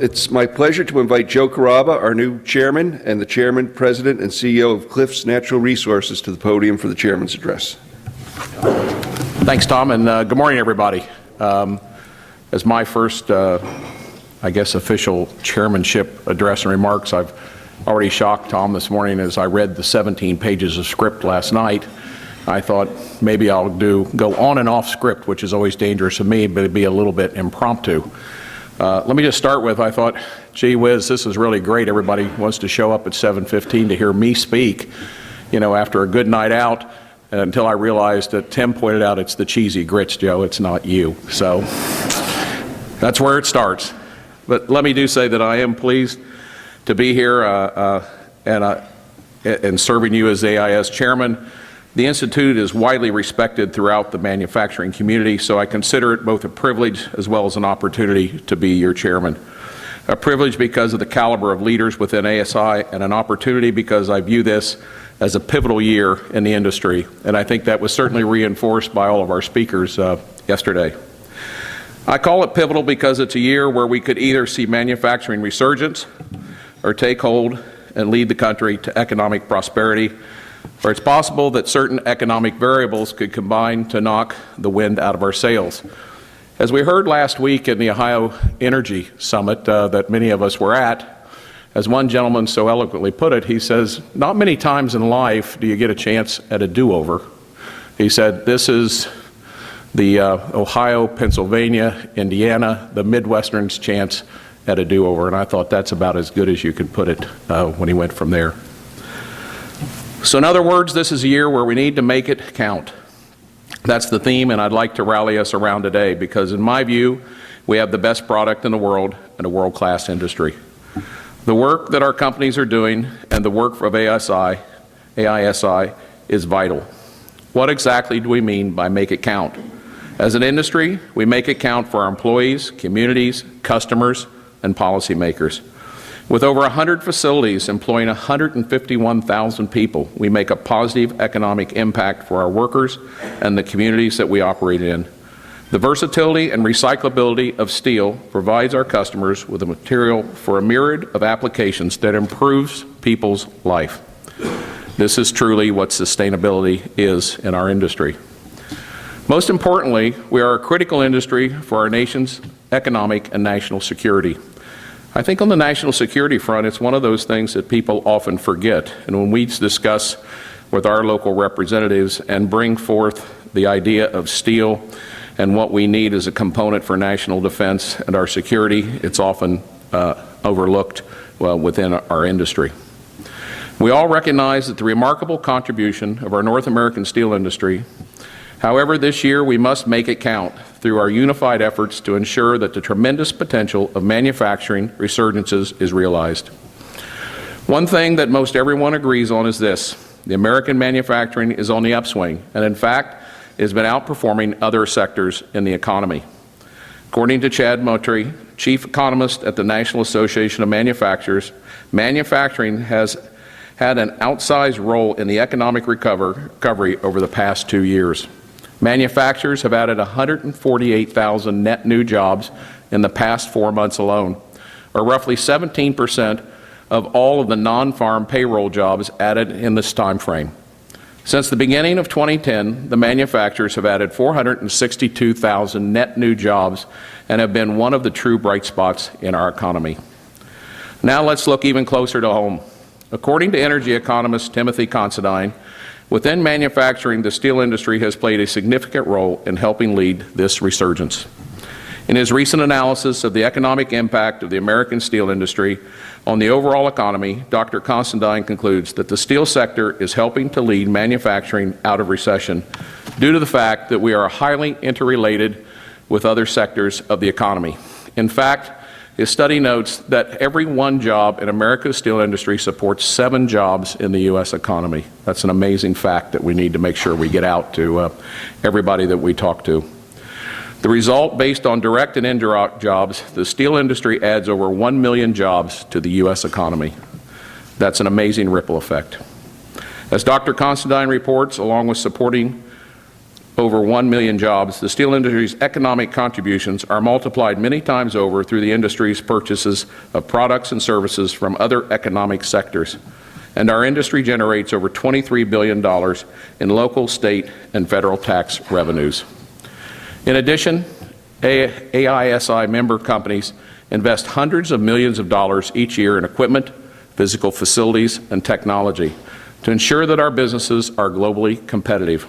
It's my pleasure to invite Joe Carrabba, our new chairman, and the chairman, president, and CEO of Cliffs Natural Resources to the podium for the chairman's address. Thanks, Tom, and good morning, everybody. As my first, official chairmanship address and remarks, I've already shocked Tom this morning as I read the 17 pages of script last night. I thought maybe I'll go on and off script, which is always dangerous to me, but it'd be a little bit impromptu. Let me just start with, I thought, gee whiz, this is really great. Everybody wants to show up at 7:15 to hear me speak, after a good night out, until I realized that Tim pointed out it's the cheesy grits, Joe, it's not you. So that's where it starts. But let me do say that I am pleased to be here and serving you as AIS chairman. The Institute is widely respected throughout the manufacturing community, so I consider it both a privilege as well as an opportunity to be your chairman. A privilege because of the caliber of leaders within ASI, and an opportunity because I view this as a pivotal year in the industry, and I think that was certainly reinforced by all of our speakers yesterday. I call it pivotal because it's a year where we could either see manufacturing resurgence or take hold and lead the country to economic prosperity, or it's possible that certain economic variables could combine to knock the wind out of our sails. As we heard last week in the Ohio Energy Summit that many of us were at, as one gentleman so eloquently put it, he says, not many times in life do you get a chance at a do-over. He said, this is the Ohio, Pennsylvania, Indiana, the Midwestern's chance at a do-over, and I thought that's about as good as you could put it when he went from there. So in other words, this is a year where we need to make it count. That's the theme, and I'd like to rally us around today because in my view, we have the best product in the world and a world-class industry. The work that our companies are doing and the work of AISI is vital. What exactly do we mean by make it count? As an industry, we make it count for our employees, communities, customers, and policymakers. With over 100 facilities employing 151,000 people, we make a positive economic impact for our workers and the communities that we operate in. The versatility and recyclability of steel provides our customers with a material for a myriad of applications that improves people's life. This is truly what sustainability is in our industry. Most importantly, we are a critical industry for our nation's economic and national security. I think on the national security front, it's one of those things that people often forget. And when we discuss with our local representatives and bring forth the idea of steel and what we need as a component for national defense and our security, it's often overlooked within our industry. We all recognize that the remarkable contribution of our North American steel industry. However, this year we must make it count through our unified efforts to ensure that the tremendous potential of manufacturing resurgences is realized. One thing that most everyone agrees on is this: the American manufacturing is on the upswing, and in fact, has been outperforming other sectors in the economy. According to Chad Motry, chief economist at the National Association of Manufacturers, manufacturing has had an outsized role in the economic recovery over the past 2 years. Manufacturers have added 148,000 net new jobs in the past 4 months alone, or roughly 17% of all of the non-farm payroll jobs added in this time frame. Since the beginning of 2010, the manufacturers have added 462,000 net new jobs and have been one of the true bright spots in our economy. Now let's look even closer to home. According to energy economist Timothy Considine, within manufacturing, the steel industry has played a significant role in helping lead this resurgence. In his recent analysis of the economic impact of the American steel industry on the overall economy, Dr. Considine concludes that the steel sector is helping to lead manufacturing out of recession due to the fact that we are highly interrelated with other sectors of the economy. In fact, his study notes that every one job in America's steel industry supports 7 jobs in the U.S. economy. That's an amazing fact that we need to make sure we get out to everybody that we talk to. The result, based on direct and indirect jobs, the steel industry adds over 1 million jobs to the U.S. economy. That's an amazing ripple effect. As Dr. Considine reports, along with supporting over 1 million jobs, the steel industry's economic contributions are multiplied many times over through the industry's purchases of products and services from other economic sectors. And our industry generates over $23 billion in local, state, and federal tax revenues. In addition, AISI member companies invest hundreds of millions of dollars each year in equipment, physical facilities, and technology to ensure that our businesses are globally competitive.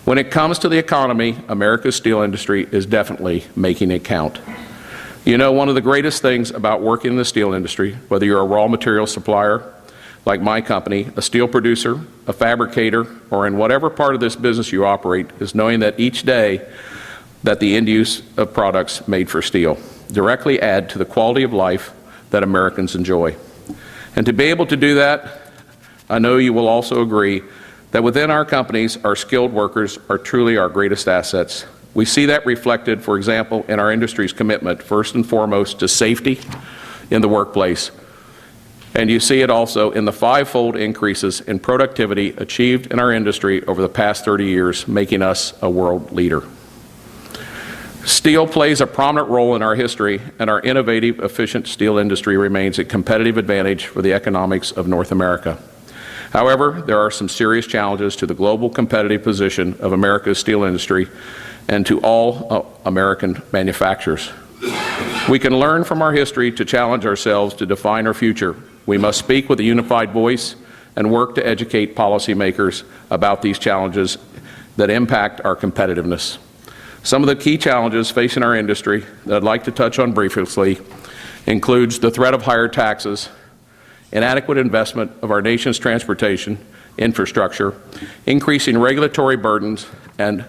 When it comes to the economy, America's steel industry is definitely making it count. You know, one of the greatest things about working in the steel industry, whether you're a raw material supplier, like my company, a steel producer, a fabricator, or in whatever part of this business you operate, is knowing that each day that the end use of products made for steel directly add to the quality of life that Americans enjoy. And to be able to do that, I know you will also agree that within our companies, our skilled workers are truly our greatest assets. We see that reflected, for example, in our industry's commitment, first and foremost, to safety in the workplace. And you see it also in the five-fold increases in productivity achieved in our industry over the past 30 years, making us a world leader. Steel plays a prominent role in our history, and our innovative, efficient steel industry remains a competitive advantage for the economics of North America. However, there are some serious challenges to the global competitive position of America's steel industry and to all American manufacturers. We can learn from our history to challenge ourselves to define our future. We must speak with a unified voice and work to educate policymakers about these challenges that impact our competitiveness. Some of the key challenges facing our industry that I'd like to touch on briefly includes the threat of higher taxes, inadequate investment of our nation's transportation infrastructure, increasing regulatory burdens, and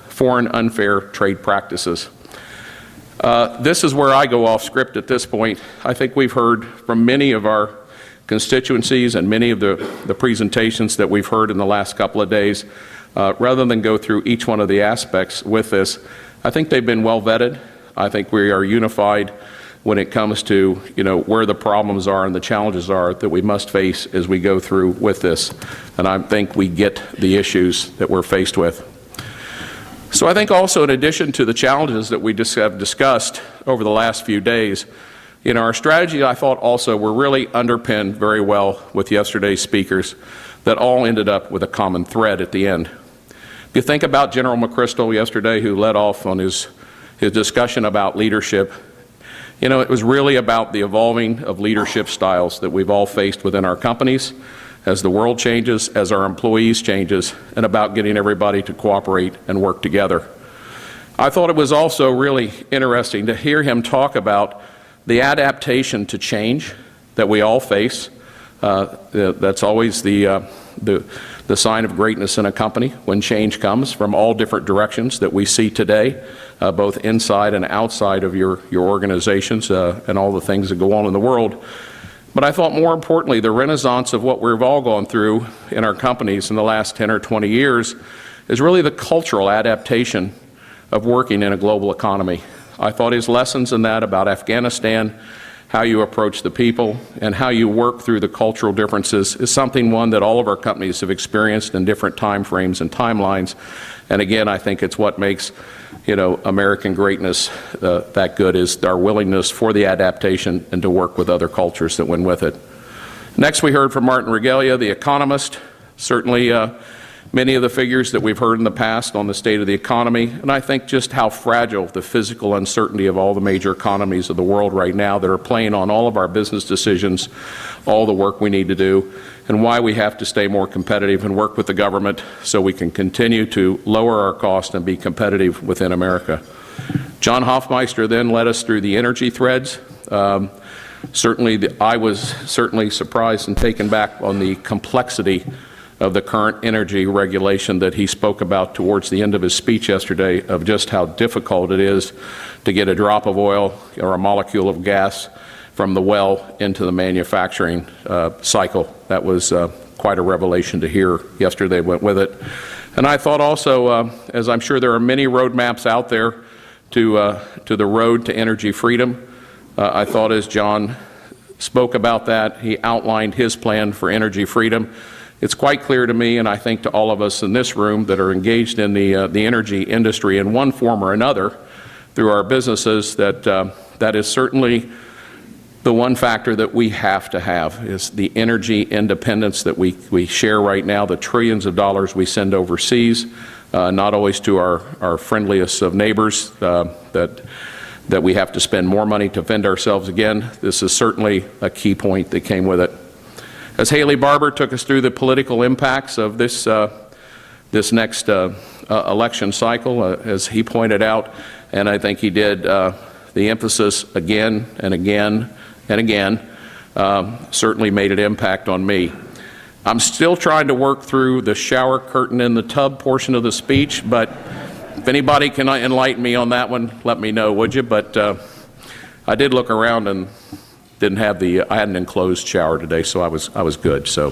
foreign unfair trade practices. This is where I go off script at this point. I think we've heard from many of our constituencies and many of the presentations that we've heard in the last couple of days. Rather than go through each one of the aspects with this, I think they've been well vetted. I think we are unified when it comes to, where the problems are and the challenges are that we must face as we go through with this. And I think we get the issues that we're faced with. So I think also, in addition to the challenges that we just have discussed over the last few days, our strategy, I thought, also were really underpinned very well with yesterday's speakers that all ended up with a common thread at the end. If you think about General McChrystal yesterday, who led off on his discussion about leadership, it was really about the evolving of leadership styles that we've all faced within our companies as the world changes, as our employees changes, and about getting everybody to cooperate and work together. I thought it was also really interesting to hear him talk about the adaptation to change that we all face. That's always the sign of greatness in a company, when change comes from all different directions that we see today, both inside and outside of your organizations and all the things that go on in the world. But I thought, more importantly, the renaissance of what we've all gone through in our companies in the last 10 or 20 years is really the cultural adaptation of working in a global economy. I thought his lessons in that about Afghanistan, how you approach the people, and how you work through the cultural differences is something that all of our companies have experienced in different time frames and timelines. And again, I think it's what makes, American greatness that good, is our willingness for the adaptation and to work with other cultures that went with it. Next, we heard from Martin Regalia, the economist. Certainly, many of the figures that we've heard in the past on the state of the economy, and I think just how fragile the physical uncertainty of all the major economies of the world right now that are playing on all of our business decisions, all the work we need to do, and why we have to stay more competitive and work with the government so we can continue to lower our cost and be competitive within America. John Hofmeister then led us through the energy threads. I was certainly surprised and taken back on the complexity of the current energy regulation that he spoke about towards the end of his speech yesterday, of just how difficult it is to get a drop of oil or a molecule of gas from the well into the manufacturing cycle. That was quite a revelation to hear yesterday went with it. And I thought also, as I'm sure there are many roadmaps out there to the road to energy freedom, I thought as John spoke about that, he outlined his plan for energy freedom. It's quite clear to me, and I think to all of us in this room that are engaged in the energy industry in one form or another through our businesses, that that is certainly the one factor that we have to have, is the energy independence that we share right now, the trillions of dollars we send overseas, not always to our friendliest of neighbors, that we have to spend more money to fend ourselves again. This is certainly a key point that came with it. As Haley Barbour took us through the political impacts of this next election cycle, as he pointed out, and I think he did, the emphasis again and again and again certainly made an impact on me. I'm still trying to work through the shower curtain in the tub portion of the speech, but if anybody can enlighten me on that one, let me know, would you? But I did look around and didn't have I had an enclosed shower today, so I was good. So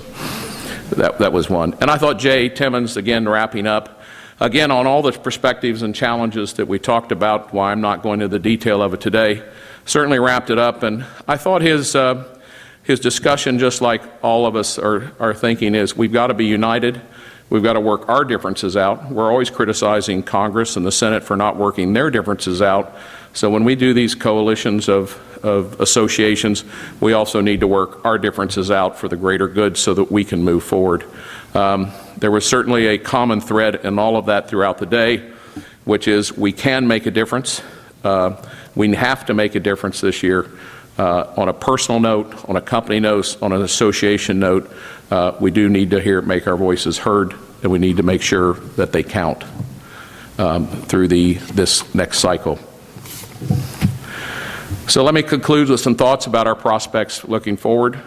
that was one. And I thought Jay Timmons, again, wrapping up, again, on all the perspectives and challenges that we talked about, why I'm not going into the detail of it today, certainly wrapped it up. And I thought his discussion, just like all of us are thinking, is we've got to be united. We've got to work our differences out. We're always criticizing Congress and the Senate for not working their differences out. So when we do these coalitions of associations, we also need to work our differences out for the greater good so that we can move forward. There was certainly a common thread in all of that throughout the day, which is we can make a difference. We have to make a difference this year. On a personal note, on a company note, on an association note, we do need to make our voices heard, and we need to make sure that they count through this next cycle. So let me conclude with some thoughts about our prospects looking forward.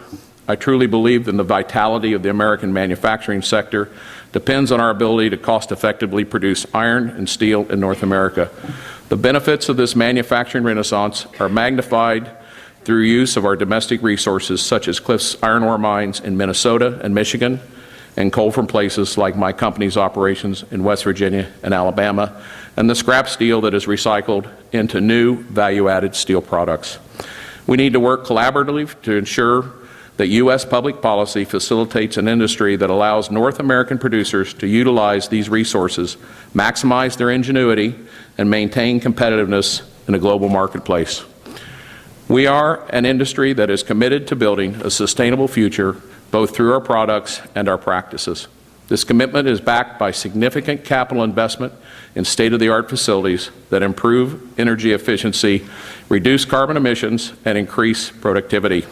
I truly believe that the vitality of the American manufacturing sector depends on our ability to cost-effectively produce iron and steel in North America. The benefits of this manufacturing renaissance are magnified through use of our domestic resources, such as Cliffs iron ore mines in Minnesota and Michigan, and coal from places like my company's operations in West Virginia and Alabama, and the scrap steel that is recycled into new value-added steel products. We need to work collaboratively to ensure that U.S. public policy facilitates an industry that allows North American producers to utilize these resources, maximize their ingenuity, and maintain competitiveness in a global marketplace. We are an industry that is committed to building a sustainable future, both through our products and our practices. This commitment is backed by significant capital investment in state-of-the-art facilities that improve energy efficiency, reduce carbon emissions, and increase productivity.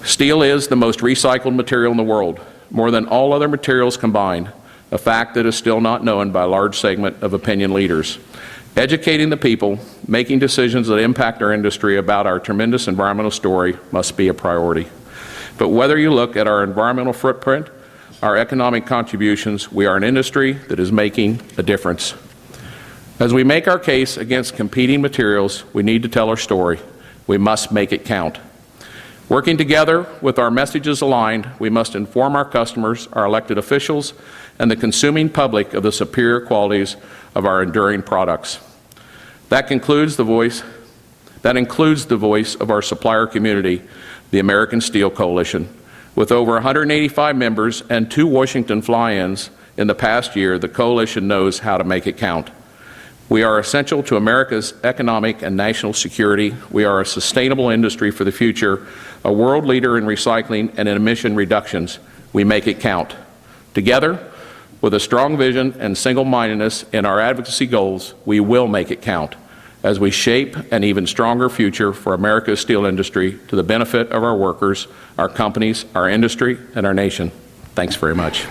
Steel is the most recycled material in the world, more than all other materials combined, a fact that is still not known by a large segment of opinion leaders. Educating the people, making decisions that impact our industry about our tremendous environmental story must be a priority. But whether you look at our environmental footprint, our economic contributions, we are an industry that is making a difference. As we make our case against competing materials, we need to tell our story. We must make it count. Working together with our messages aligned, we must inform our customers, our elected officials, and the consuming public of the superior qualities of our enduring products. That includes the voice of our supplier community, the American Steel Coalition. With over 185 members and 2 Washington fly-ins in the past year, the coalition knows how to make it count. We are essential to America's economic and national security. We are a sustainable industry for the future, a world leader in recycling and in emission reductions. We make it count. Together, with a strong vision and single-mindedness in our advocacy goals, we will make it count as we shape an even stronger future for America's steel industry to the benefit of our workers, our companies, our industry, and our nation. Thanks very much.